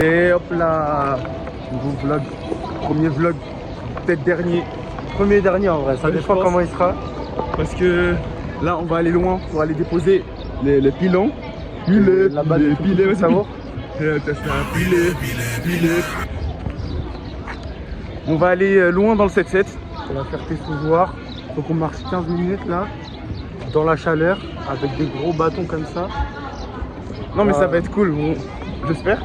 Et hop là, nouveau vlog, premier vlog, peut-être dernier. Premier et dernier en vrai, ça dépend comment il sera. Parce que là on va aller loin pour aller déposer les pilons. Là-bas, les pilets, tout savoir. C'est un pilet. On va aller loin dans le 7-7. On va faire tes sous-joueurs. Donc on marche 15 minutes là, dans la chaleur, avec des gros bâtons comme ça. Non mais ça va être cool, j'espère.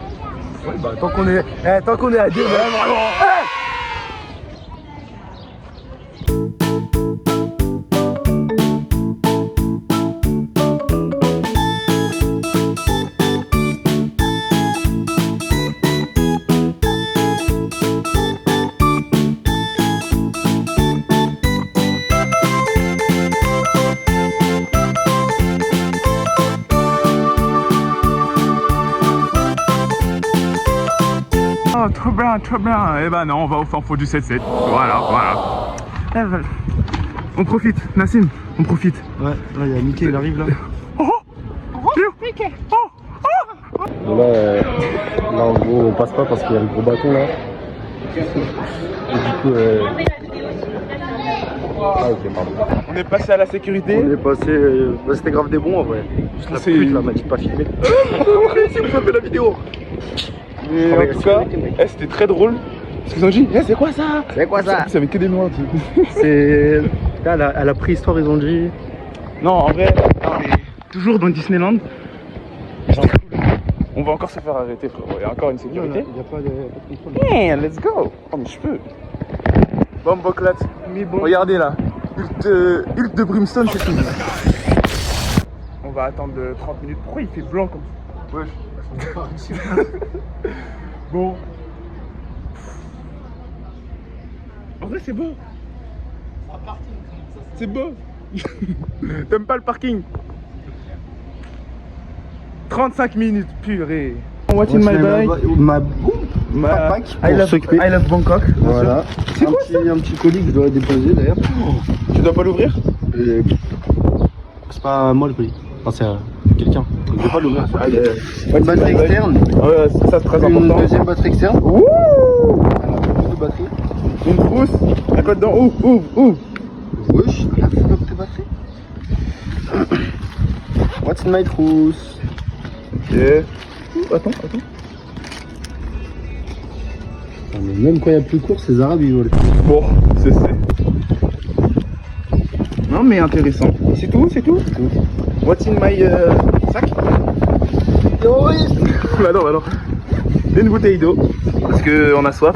Ouais bah tant qu'on est à deux, Oh, trop bien. Eh ben non, on va au fin fond du 7-7. Voilà. Eh ben, on profite, Nassim, on profite. Ouais, là il y a Mickey, il arrive là. Mickey. Là en gros on passe pas parce qu'il y a le gros bâton là. Et du coup ah ok pardon. On est passé à la sécurité. On est passé, c'était grave des bons en vrai. Juste la pute là m'a dit de pas filmer. On réussit, vous avez la vidéo. Mais en tout cas, c'était très drôle. Parce qu'ils ont dit, c'est quoi ça? C'est quoi ça? Ça avait que des noirs. C'est... Là, à la préhistoire ils ont dit... Non, en vrai, on est toujours dans Disneyland. On va encore se faire arrêter, frérot. Il y a encore une sécurité. Il n'y a pas de contrôle. Yeah, let's go. Oh, mais je peux. Bon, Boclat. Regardez là. Hulk de Brimstone, c'est fini. On va attendre 30 minutes. Pourquoi il fait blanc comme ça? Wesh. Bon. En vrai, c'est beau. C'est beau. T'aimes pas le parking? 35 minutes, purée. What's in my bag? I love Bangkok. Voilà. C'est quoi ça? Un petit colis que je dois déposer d'ailleurs. Tu dois pas l'ouvrir? C'est pas moi le colis. Enfin c'est quelqu'un. Je vais pas l'ouvrir. Une Batterie externe. Ouais, ça c'est très Une important. deuxième batterie externe. Ouh! Alors, plus de batterie. Une trousse. À quoi dedans? Ouvre. Wesh, la full up tes batteries. What's in my trousse? Ok. Attends. Mais même quand il y a plus de course, les arabes ils volent. Bon, c'est. Non mais intéressant. C'est tout? What's in my sac? Oh oui. Bah non. Une bouteille d'eau. Parce qu'on a soif.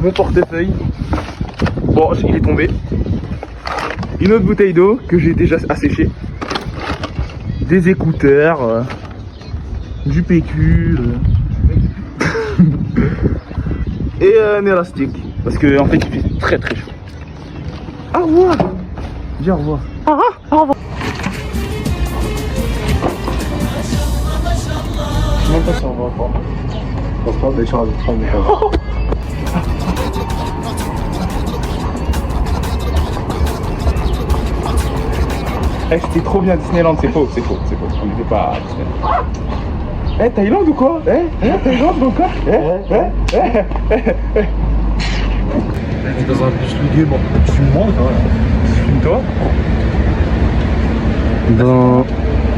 Mon portefeuille. Bon, il est tombé. Une autre bouteille d'eau que j'ai déjà asséchée. Des écouteurs. Du PQ. Et un élastique. Parce que en fait il fait très chaud. Au revoir. Dis au revoir. Au revoir. Je sais même pas si on va encore. Je pense pas, mais je rajoute mon cas. Eh, c'était trop bien Disneyland, c'est faux. On n'était pas à Disneyland. Eh, Thaïlande ou quoi? Thaïlande ou quoi? Dans un bus lié, bon, tu me montres, Filme-toi.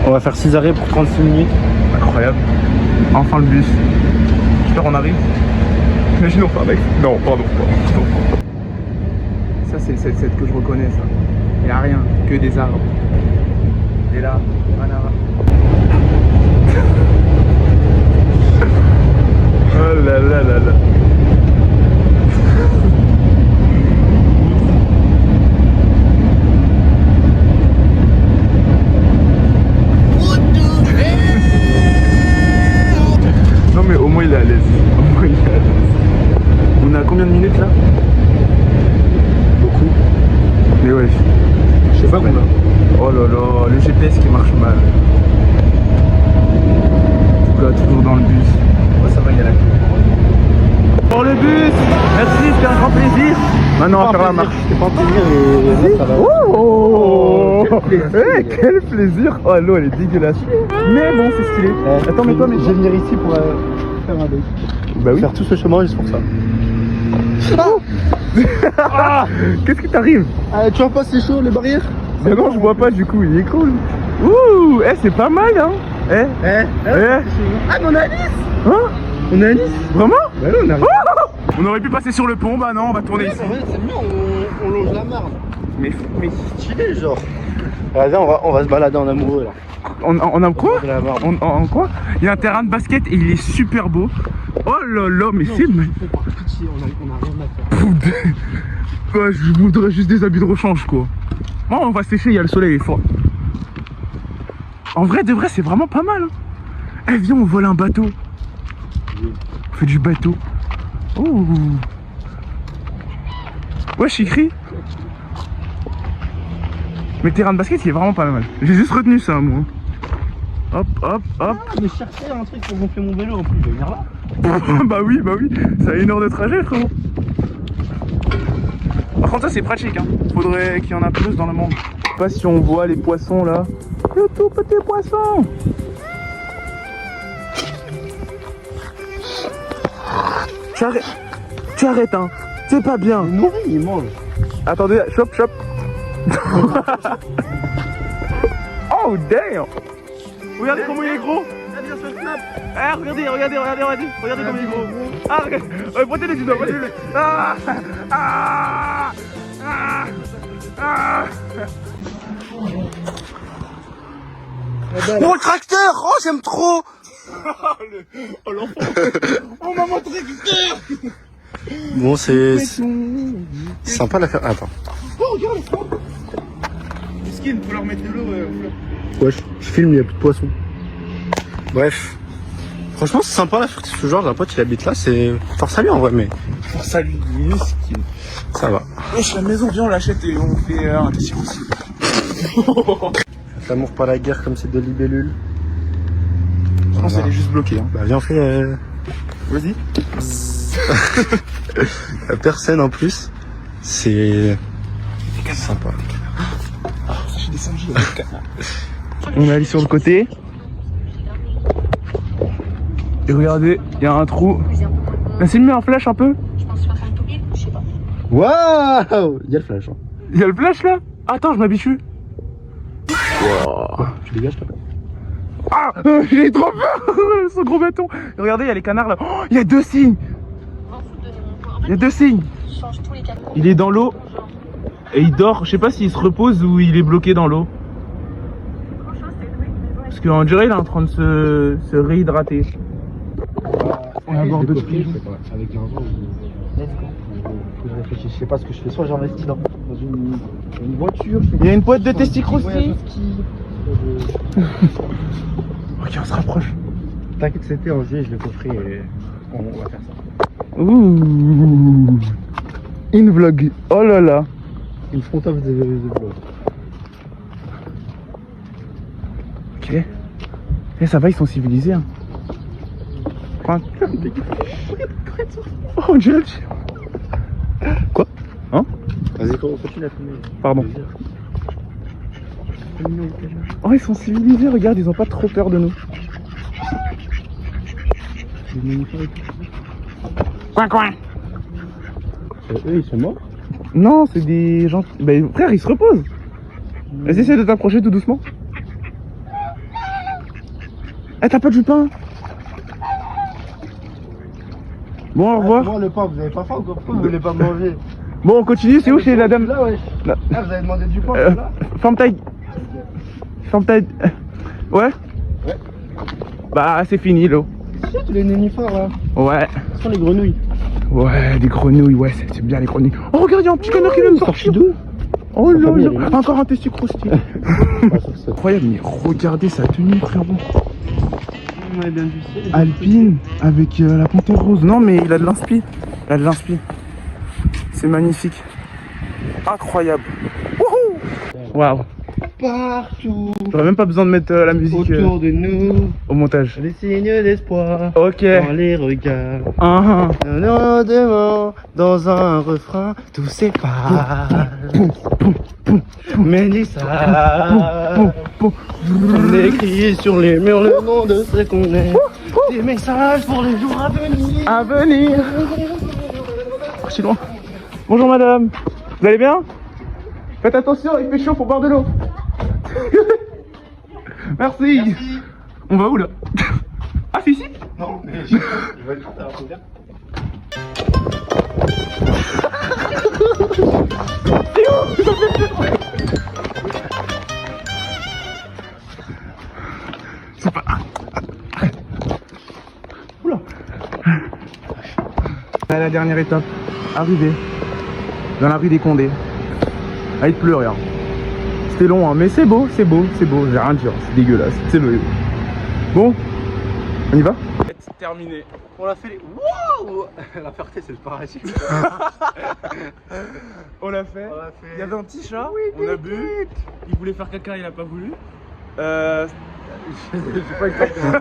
On va faire 6 arrêts pour 36 minutes. Incroyable. Enfin le bus. J'espère on arrive. Imagine on fait un mec. Non, pardon. Ça c'est le 7-7 que je reconnais ça. Il n'y a rien, que des arbres. Et là, voilà. Oh là là. Non mais au moins il est à l'aise. On est à combien de minutes là? Beaucoup. Mais ouais. Je sais pas combien. Oh là là, le GPS qui marche mal. En tout cas, toujours dans le bus. Ouais, ça va, il y a la queue. Pour le bus! Merci, c'était un grand plaisir. Maintenant, on va faire la marche. C'est pas un plaisir et ça va. Oh! Quel plaisir! Oh, l'eau, elle est dégueulasse. Mais bon, c'est stylé. Attends, mais toi, mais je vais venir ici pour. faire avec. Bah oui. Faire tout ce chemin juste pour ça. Ah, qu'est-ce qui t'arrive? Tu vois pas, c'est chaud les barrières? Bah non, je vois pas du coup, il est cool. Ouh, c'est pas mal, hein. Ah, mais on est à Nice. Hein? On est à Nice. Vraiment? Bah là, on est à Nice. On aurait pu passer sur le pont, bah non, on va tourner ici. C'est mieux, on longe la Marne. Mais Stylé, genre. Vas-y, on va se balader en amoureux là. on a quoi? De la Marne. En quoi? Il y a un terrain de basket et il est super beau. Oh là là, mais c'est magnifique. Par pitié, on a rien à faire. Ouais, je voudrais juste des habits de rechange, quoi. Bon, on va sécher, il y a le soleil, il est fort. En vrai, de vrai, c'est vraiment pas mal. Hein. Eh, viens, on vole un bateau. On fait du bateau. Oh. Ouais, Chikri. Mais le terrain de basket, il est vraiment pas mal. J'ai juste retenu ça, moi. Hop, hop, hop. Ah, mais je cherchais un truc pour gonfler mon vélo en plus, je vais venir là. Bah oui, ça a 1 heure de trajet, frérot. Par contre, ça c'est pratique, hein. Faudrait qu'il y en a plus dans le monde. Je sais pas si on voit les poissons là. Le tout petit poisson. Tu arrêtes, hein. C'est pas bien. Il nourrit, il mange. Attendez, chop. Oh damn. Regardez comment il est gros. Ah, regardez comme il est gros. Ah, regarde. Pointez-le du doigt, pointez-le. Oh, le tracteur. Oh, j'aime trop. Oh l'enfant. Oh maman, tracteur. Bon, c'est sympa la faire. Attends. Oh, regarde les fleurs. Les skins, faut leur mettre de l'eau. Ouais, je filme, il n'y a plus de poissons. Bref. Franchement, c'est sympa la faire ce genre. Un pote, il habite là. C'est force à lui en vrai, mais. Force à lui, les skins. Ça va. Wesh, la maison, viens, on l'achète et on fait un test aussi. L'amour par la guerre comme c'est de libellule. Je pense qu'elle est juste bloquée. Hein. Bah, viens, on fait. Vas-y. La personne en plus. C'est sympa. J'ai des singes. On est allé sur le côté. Et regardez, il y a un trou. Là, c'est mis un flash un peu. Je pense 60 tout pile, je sais pas. Waouh! Il y a le flash. Hein. Il y a le flash là. Attends, je m'habitue. Wow. Tu dégages toi? Ah, j'ai trop peur. Ce gros bâton. Et regardez, il y a les canards là. Oh, il y a 2 signes. Il y a 2 signes. Change tous les canards. Il est dans l'eau et il dort. Je sais pas s'il se repose ou il est bloqué dans l'eau. Parce qu'on dirait il est en train de se réhydrater. On a bord de prix. Avec l'argent, je réfléchis. Je sais pas ce que je fais. Soit j'investis dans une voiture. Il y a une boîte de testicles Ouais, aussi. Ok, Ok, on se rapproche. T'inquiète, c'était en juillet, je l'ai coffré et on va faire ça. Ouh. In vlog. Oh là là. Une front-off de vlog. Ok. Eh, ça va, ils sont civilisés. Hein. Enfin... Oh, on dirait le chien. Quoi? Hein? Vas-y, continue à filmer. Pardon. Oh, ils sont civilisés, regarde, ils ont pas trop peur de nous. Coin. Eux, ils sont morts? Non, c'est des gens... Bah, frère, ils se reposent. Vas-y, essaie de t'approcher tout doucement. Eh, t'as pas du pain? Bon, au revoir. Moi, le pain, vous avez pas faim ou quoi? Pourquoi vous voulez pas manger? Bon, on continue, c'est où chez la dame? Là, ouais. Là. Ah, vous avez demandé du pain, là? Ferme ta... Ouais? Ouais. Bah, c'est fini, l'eau. C'est tous les nénuphars, là. Ouais. Ce sont les grenouilles. Ouais, des grenouilles, ouais, c'est bien les grenouilles. Oh, regarde, il y a un petit canard qui vient de sortir. d'où? Oh là famille, là, encore un testicule croustillant. Incroyable, mais regardez sa tenue, frérot. On est bien du ciel. Alpine, avec la panthère rose. Non, mais il a de l'inspi. Il a de l'inspi. C'est magnifique. Incroyable. Wouhou. Waouh. Partout J'aurais même pas besoin de mettre la musique autour de nous, au montage. des signes d'espoir Ok. dans les regards. Ah, Un lendemain, dans un refrain, tout s'efface. Mais dis ça, on écrit sur les murs le nom de ce qu'on est. Des messages pour les jours à venir. à venir. Archi loin. Bonjour madame. Vous allez bien? Faites attention, il fait chaud, faut boire de l'eau. Merci. On va où là? Ah, c'est ici? Non, mais je vais le faire à la C'est pas... Oula. À la dernière étape, arrivé dans la rue des Condés. Ah, il pleut, regarde. C'était long, hein, mais c'est beau, c'est beau, c'est beau. J'ai rien à dire, c'est dégueulasse, c'est le. Bon, on y va? C'est terminé. On l'a fait les... Wow. La Ferté, c'est le paradis. On l'a fait. Il y avait un petit chat, on a bu. Il voulait faire caca, il a pas voulu. J'ai pas exactement.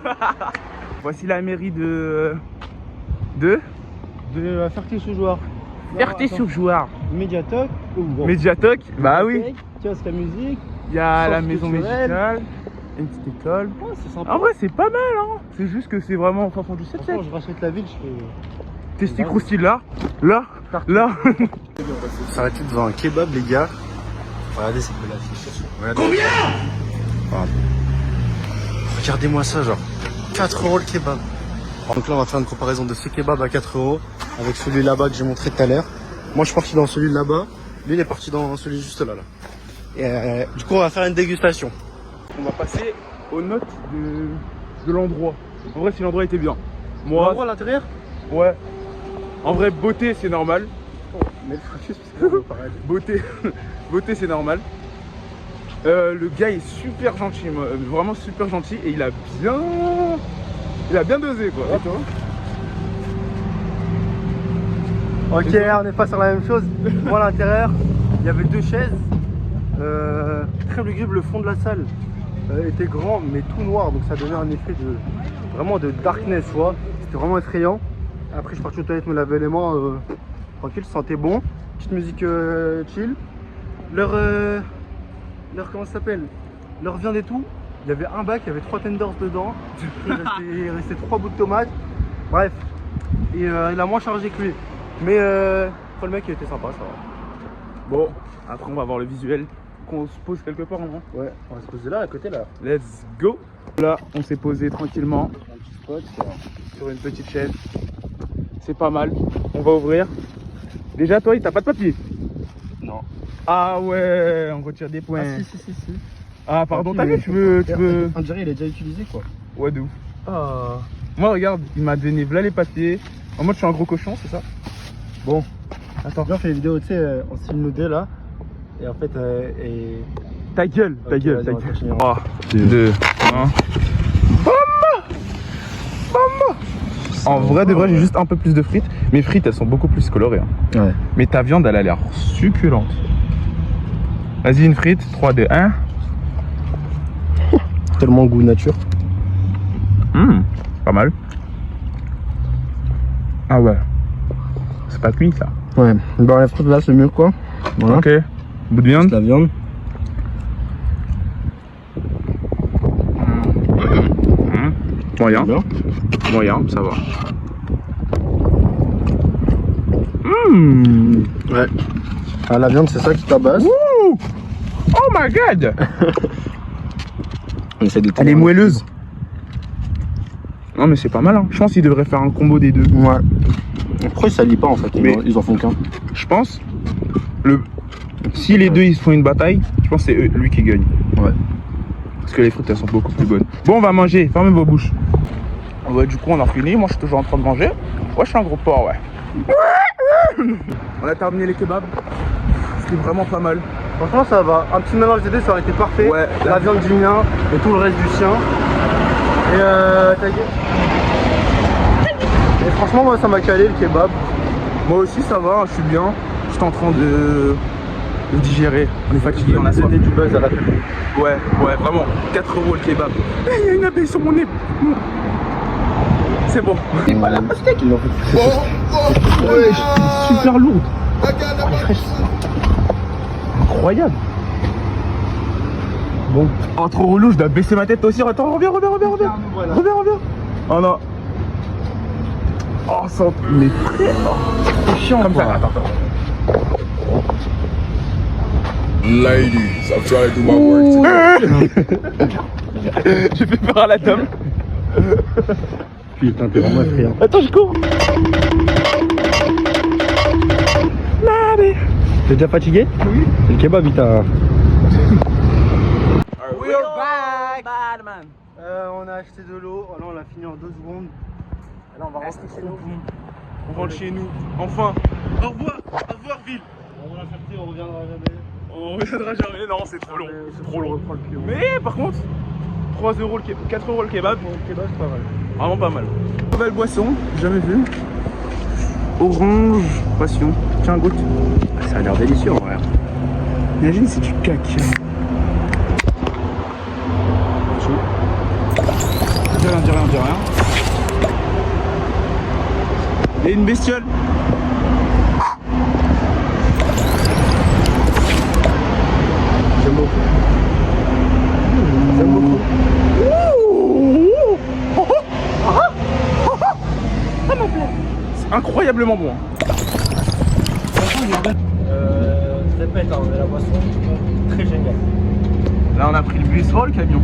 Voici la mairie de De la Ferté-sous-Jouarre. Ferté-sur-Jouarre. Médiatoc. Médiatoc, bah oui. Kiosque à musique. Il y a la Centre maison culturel. musicale, une petite école. Oh, c'est sympa. En vrai, c'est pas mal, hein. C'est juste que c'est vraiment au fin fond du 7-7. Franchement, je rachète la ville, je fais... Testi croustille là, là, là. On s'arrête devant un kebab, les gars. Regardez, c'est que l'affiche. Combien? Regardez-moi ça, genre 4 € le kebab. Donc là, on va faire une comparaison de ce kebab à 4 € avec celui là-bas que j'ai montré tout à l'heure. Moi, je suis parti dans celui là-bas. Lui, il est parti dans celui juste là. Et du coup, on va faire une dégustation. On va passer aux notes de l'endroit. En vrai, si l'endroit était bien. Moi, à l'intérieur. ouais. En vrai, beauté, c'est normal. Mais le focus, parce que pareil. Beauté, beauté, c'est normal. Le gars est super gentil, vraiment super gentil, et il a bien dosé, quoi. Et toi? Ok, on est pas sur la même chose. Moi, à l'intérieur, il y avait 2 chaises. Très lugubre, le fond de la salle était grand, mais tout noir, donc ça donnait un effet vraiment de darkness, tu vois. C'était vraiment effrayant. Après, je suis parti aux toilettes me laver les mains, tranquille, ça sentait bon. Petite musique chill. Leur comment ça s'appelle? Leur viande et tout. Il y avait un bac, il y avait 3 tenders dedans. Il restait 3 bouts de tomates. Bref, et il a moins chargé que lui. Mais le mec il était sympa, ça va. Bon, après on va voir le visuel. Qu'on se pose quelque part, non? Ouais, on va se poser là, à côté là. Let's go. Là, on s'est posé tranquillement Un petit spot. sur une petite chaise. C'est pas mal. On va ouvrir. Déjà, toi, t'as pas de papier? Non. Ah ouais, on retire des points. Ah si. Ah pardon, t'as Mais- vu, tu veux... On dirait il est déjà utilisé quoi. Ouais, de ouf. Ah. Moi, regarde, il m'a donné là les papiers. En mode, je suis un gros cochon, c'est ça? Bon, attends. Bien, on fait des vidéos, tu sais, on signe nous deux là. Et en fait, Ta gueule, ta Ok, gueule, vas-y, ta on va gueule. continuer. 3, 2, 1. En vrai de vrai, j'ai juste un peu plus de frites. Mes frites, elles sont beaucoup plus colorées. Hein. Ouais. Mais ta viande, elle a l'air succulente. Vas-y, une frite. 3, 2, 1. Tellement goût nature. Pas mal. Ah ouais. C'est pas cuit, ça. Ouais. Bon, les frites là, c'est mieux quoi. Voilà. Ok. Bout de viande. La viande. Moyen. Bien. Moyen, ça va. Ouais. Ah, la viande, c'est ça qui tabasse. Ouh. Oh my god. On essaie de Elle est moelleuse. Non mais c'est pas mal, hein. Je pense qu'ils devraient faire un combo des deux. Ouais. Pourquoi ils s'allient pas en fait? Mais- Ils en font qu'un. Je pense. Si les deux ils se font une bataille, je pense que c'est lui qui gagne. Ouais. Parce que les frites elles sont beaucoup plus bonnes. Bon, on va manger, fermez vos bouches. Ouais, du coup on a fini, moi je suis toujours en train de manger. Ouais, je suis un gros porc, ouais. On a terminé les kebabs. C'était vraiment pas mal. Franchement, ça va. Un petit mélange des deux, ça aurait été parfait. Ouais. La viande du mien et tout le reste du sien. Et franchement, moi ça m'a calé le kebab. Moi aussi ça va, je suis bien. J'étais en train de digérer. On est fatigué, on a soif. Donner du buzz à la fin. Ouais, vraiment. 4 € le kebab. Eh, il y a une abeille sur mon nez. C'est bon. C'est pas la pastèque qu'ils l'ont fait. Ouais, super lourde. Incroyable. Bon. Oh, trop relou, je dois baisser ma tête aussi. Attends, reviens. Voilà. Reviens. Oh non. Oh, ça. Mais très. Oh, c'est chiant comme ça. Attends. Ladies, I'm trying to do my work today. J'ai fait peur à la dame. Putain, t'es vraiment effrayant. Attends, je cours. T'es déjà fatigué? Oui. Le kebab, il t'a. We're back. Bad man. On a acheté de l'eau. Là, on l'a fini en 2 secondes. Là, on va rentrer chez nous. On rentre chez nous. Enfin. Au revoir ville. On va la faire, on reviendra jamais. On reviendra jamais. Non, c'est trop long. C'est trop long. Reprends le pied. Mais par contre, 3 € le kebab, 4 € le kebab. Bon, le kebab, c'est pas mal. Vraiment pas mal. Nouvelle boisson, jamais vu. Orange passion. Tiens, goûte. Ça a l'air délicieux, en vrai. Imagine, c'est du caca. Dis rien. Et une bestiole. J'aime beaucoup. C'est incroyablement bon. Je répète, mais la boisson, très géniale. Là, on a pris le bus. Oh, le camion.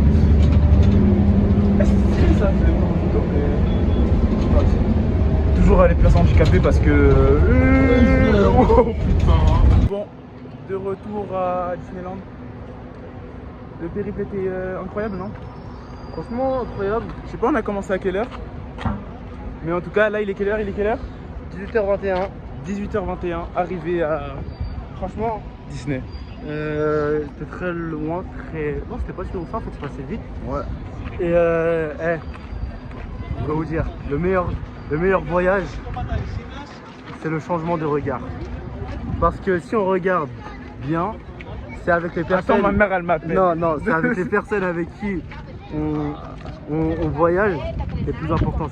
C'est ça, toujours à les places handicapées parce que. Oh putain. Bon, de retour à Disneyland. Le périple était incroyable, non? Franchement, incroyable. Je sais pas, on a commencé à quelle heure? Mais en tout cas, là, il est quelle heure? 18h21. 18h21, arrivé à. Franchement, Disney. c'était très loin, très. Non, c'était pas si longtemps, en fait, c'est passé vite. Ouais. Et je vais vous dire, le meilleur voyage, c'est le changement de regard. Parce que si on regarde bien, c'est avec les personnes. Attends, ma mère, elle m'appelle. Non, c'est avec les personnes avec qui on voyage, c'est plus important.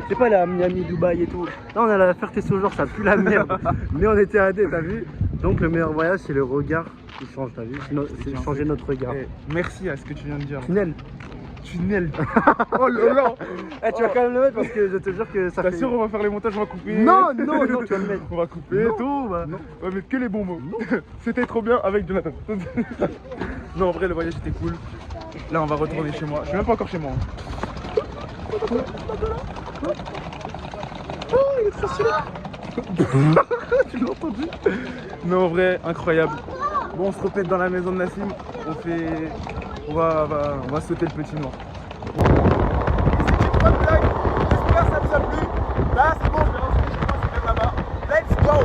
C'est pas la Miami, Dubaï et tout. Là, on a la Ferté-Saint-Georges, ça pue la merde. Mais on était à D, t'as vu? Donc, le meilleur voyage, c'est le regard qui change, t'as vu? C'est changer notre regard. Eh, merci à ce que tu viens de dire. Tunnel. Tunnel. Oh là là. Eh, tu vas quand même le mettre parce que je te jure que ça T'as fait. sûr, on va faire les montages, on va couper. Non, tu vas le mettre. On va couper Non, tout. On va mettre que les bons mots. C'était trop bien avec Jonathan. Non, en vrai, le voyage était cool. Là, on va retourner chez moi. Je suis même pas encore chez moi. Oh, il est trop stylé. Tu l'as entendu? Non, en vrai, incroyable. Bon, on se repète dans la maison de Nassim. On va sauter le petit noir. C'était une bonne blague. J'espère que ça vous a plu. Là, c'est bon, je vais rentrer chez moi, c'est bien là-bas. Let's go!